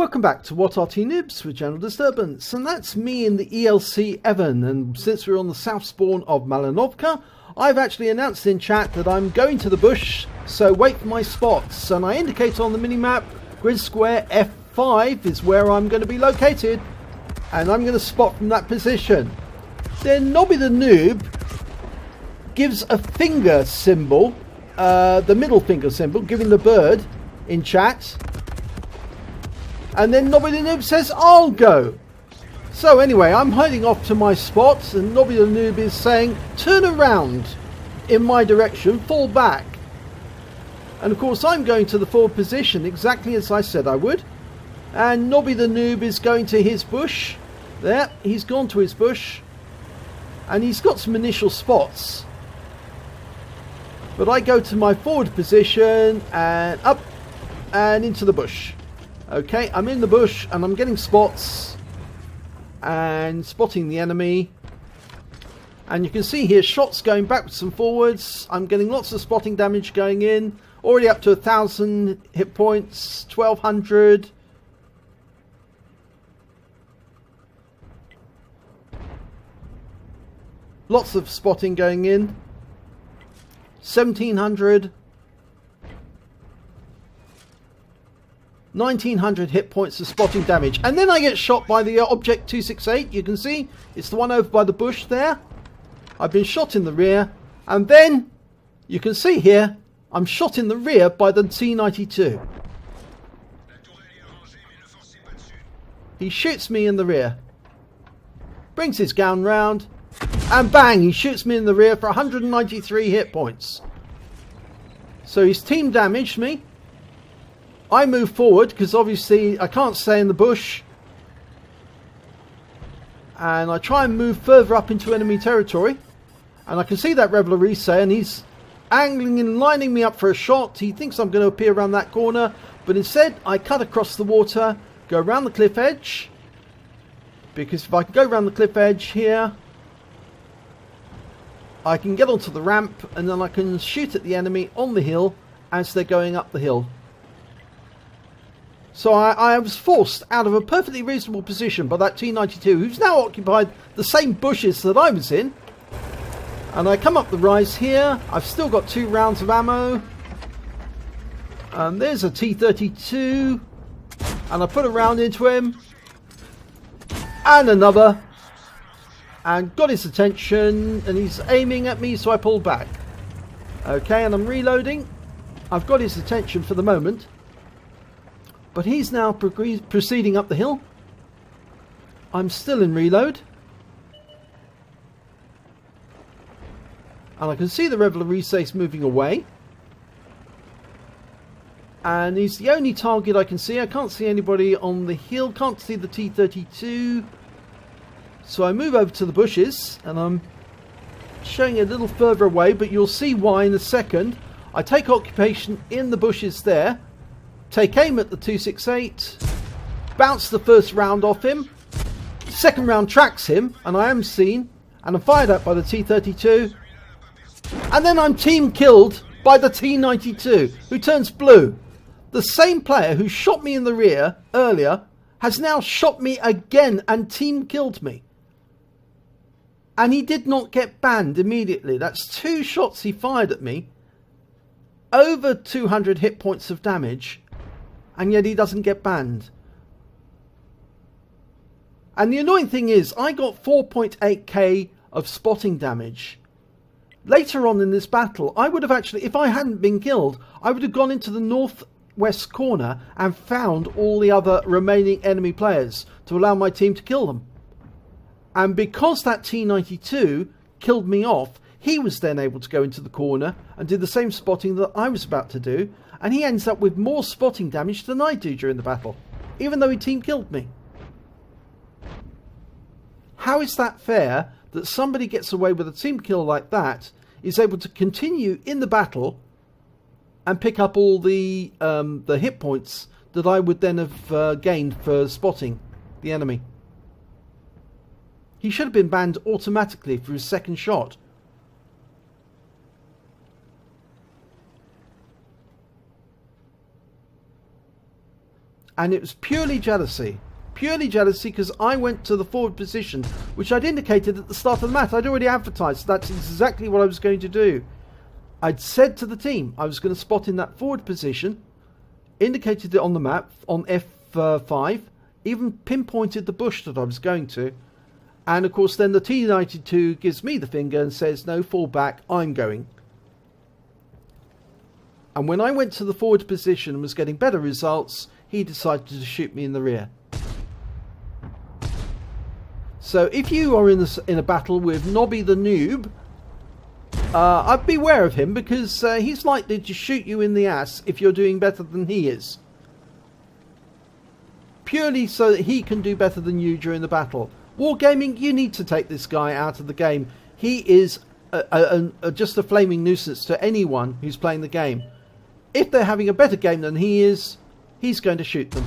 Welcome back to What Arty Noobs with General Disturbance, and that's me in the ELC EVEN. And since we're on the south spawn of Malinovka, I've actually announced in chat that I'm going to the bush, so wait for my spots. And I indicate on the minimap, grid square F5 is where I'm going to be located, and I'm going to spot from that position. Then Nobby the Noob gives a finger symbol, the middle finger symbol, giving the bird in chat. And then Nobby the Noob says, I'll go. So anyway, I'm heading off to my spot, and Nobby the Noob is saying, turn around in my direction, fall back. And of course I'm going to the forward position, exactly as I said I would. And Nobby the Noob is going to his bush. There, he's gone to his bush. And he's got some initial spots. But I go to my forward position, and up, and into the bush. Okay, I'm in the bush and I'm getting spots and spotting the enemy. And you can see here shots going backwards and forwards. I'm getting lots of spotting damage going in. Already up to 1,000 hit points, 1,200. Lots of spotting going in. 1,700. 1,900 hit points of spotting damage, and then I get shot by the object 268. You can see it's the one over by the bush there. I've been shot in the rear, and then you can see here I'm shot in the rear by the T92. He shoots me in the rear, brings his gun round, and bang, he shoots me in the rear for 193 hit points. So he's team damaged me. I move forward because obviously I can't stay in the bush, and I try and move further up into enemy territory, and I can see that Reveler Resay, and he's angling and lining me up for a shot. He thinks I'm going to appear around that corner, but instead I cut across the water, go around the cliff edge, because if I can go around the cliff edge here, I can get onto the ramp, and then I can shoot at the enemy on the hill as they're going up the hill. So I was forced out of a perfectly reasonable position by that T92, who's now occupied the same bushes that I was in. And I come up the rise here. I've still got 2 rounds of ammo. And there's a T32. And I put a round into him. And another. And got his attention. And he's aiming at me, so I pulled back. Okay, and I'm reloading. I've got his attention for the moment. But he's now proceeding up the hill. I'm still in reload. And I can see the Reveler Resay moving away. And he's the only target I can see. I can't see anybody on the hill. Can't see the T32. So I move over to the bushes. And I'm showing a little further away. But you'll see why in a second. I take occupation in the bushes there. Take aim at the 268, bounce the first round off him, second round tracks him, and I am seen, and I'm fired at by the T32, and then I'm team killed by the T92, who turns blue. The same player who shot me in the rear earlier has now shot me again and team killed me. And he did not get banned immediately. That's 2 shots he fired at me, over 200 hit points of damage. And yet he doesn't get banned. And the annoying thing is, I got 4.8k of spotting damage. Later on in this battle, I would have actually, if I hadn't been killed, I would have gone into the northwest corner and found all the other remaining enemy players to allow my team to kill them. And because that T92 killed me off, he was then able to go into the corner and do the same spotting that I was about to do. And he ends up with more spotting damage than I do during the battle, even though he team killed me. How is that fair that somebody gets away with a team kill like that, is able to continue in the battle and pick up all the hit points that I would then have gained for spotting the enemy? He should have been banned automatically for his second shot. And it was purely jealousy. Purely jealousy because I went to the forward position, which I'd indicated at the start of the match. I'd already advertised. That's exactly what I was going to do. I'd said to the team I was going to spot in that forward position, indicated it on the map on F5, even pinpointed the bush that I was going to. And of course then the T92 gives me the finger and says, no, fall back, I'm going. And when I went to the forward position and was getting better results, he decided to shoot me in the rear. So if you are in a battle with Nobby the Noob, I'd beware of him, because he's likely to shoot you in the ass if you're doing better than he is. Purely so that he can do better than you during the battle. Wargaming, you need to take this guy out of the game. He is just a flaming nuisance to anyone who's playing the game. If they're having a better game than he is, he's going to shoot them.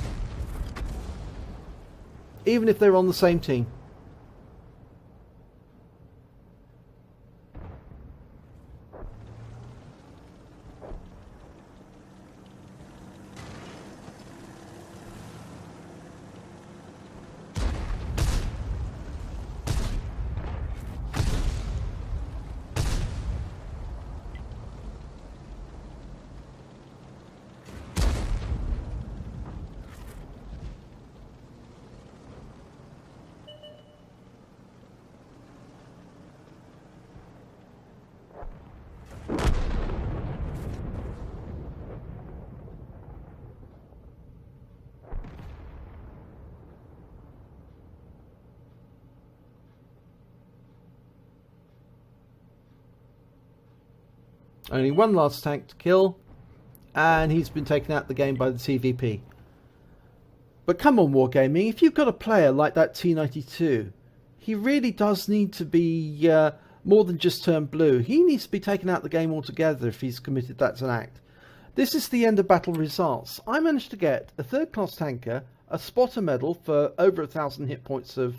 Even if they're on the same team. Only one last tank to kill, and he's been taken out of the game by the TVP. But come on, Wargaming, if you've got a player like that T92, he really does need to be more than just turn blue. He needs to be taken out of the game altogether if he's committed that as an act. This is the end of battle results. I managed to get a third-class tanker, a spotter medal for over 1,000 hit points of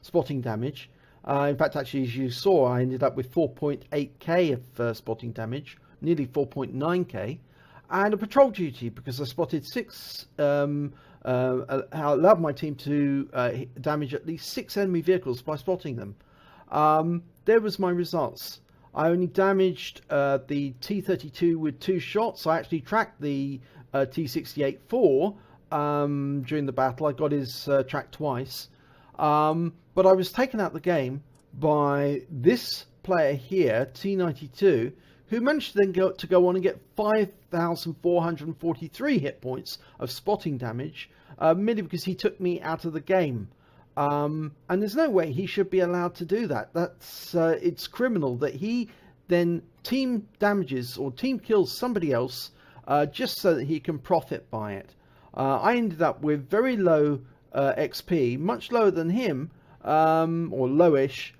spotting damage. In fact, actually, as you saw, I ended up with 4.8k of spotting damage, nearly 4.9k, and a patrol duty because I spotted allowed my team to damage at least 6 enemy vehicles by spotting them. There was my results. I only damaged the T92 with 2 shots. I actually tracked the T68-4 during the battle. I got his track twice. But I was taken out of the game by this player here, T92, who managed to then go on and get 5,443 hit points of spotting damage, merely because he took me out of the game. And there's no way he should be allowed to do that. That's it's criminal that he then team damages or team kills somebody else just so that he can profit by it. I ended up with very low XP, much lower than him, or lowish,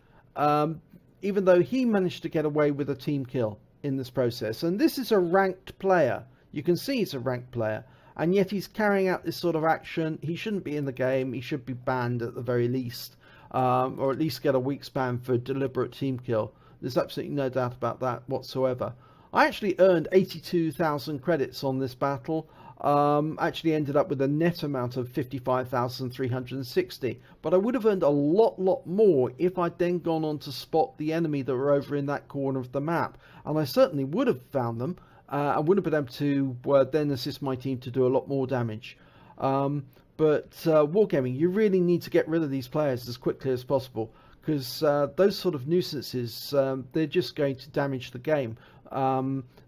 even though he managed to get away with a team kill in this process. And this is a ranked player. You can see he's a ranked player, and yet he's carrying out this sort of action. He shouldn't be in the game. He should be banned at the very least, or at least get a week's ban for deliberate team kill. There's absolutely no doubt about that whatsoever. I actually earned 82,000 credits on this battle. Actually ended up with a net amount of 55,360, but I would have earned a lot more if I'd then gone on to spot the enemy that were over in that corner of the map, and I certainly would have found them. I would have been able to then assist my team to do a lot more damage. But Wargaming, you really need to get rid of these players as quickly as possible, because those sort of nuisances, they're just going to damage the game.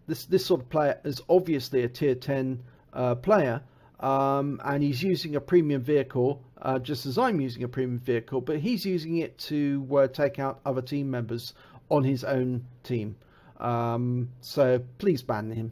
This sort of player is obviously a tier 10 player, and he's using a premium vehicle, just as I'm using a premium vehicle, but he's using it to take out other team members on his own team. So please ban him.